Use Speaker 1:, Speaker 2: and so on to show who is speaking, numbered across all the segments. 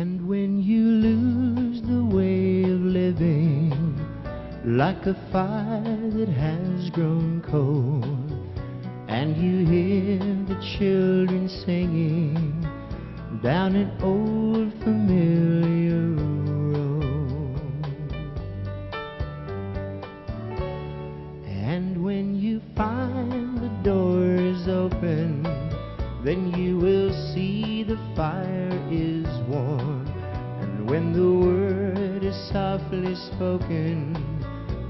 Speaker 1: And when you lose the way of living, like a fire that has grown cold, and you hear the children singing down an old familiar road, and when you find the door is open, then you will see the fire is warm, and when the word is softly spoken,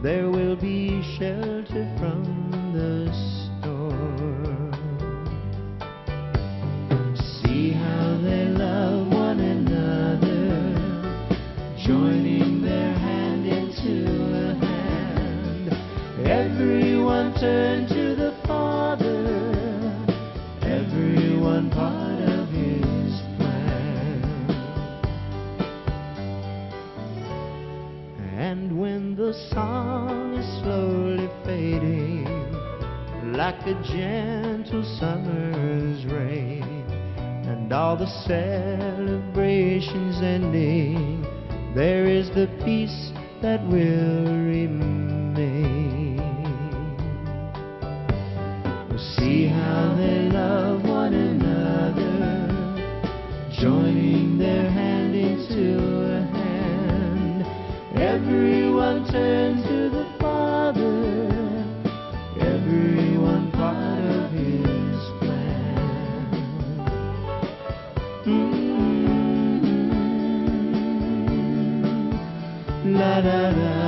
Speaker 1: there will be shelter from the storm. See how they love one another, joining their hand into a hand. Everyone turn to the Father, everyone part of His plan. And when the song is slowly fading, like a gentle summer's rain, and all the celebrations ending, there is the peace that will remain. See how they love one another, joining their hand into a hand. Everyone turn to the Father, everyone part of His plan. La la la.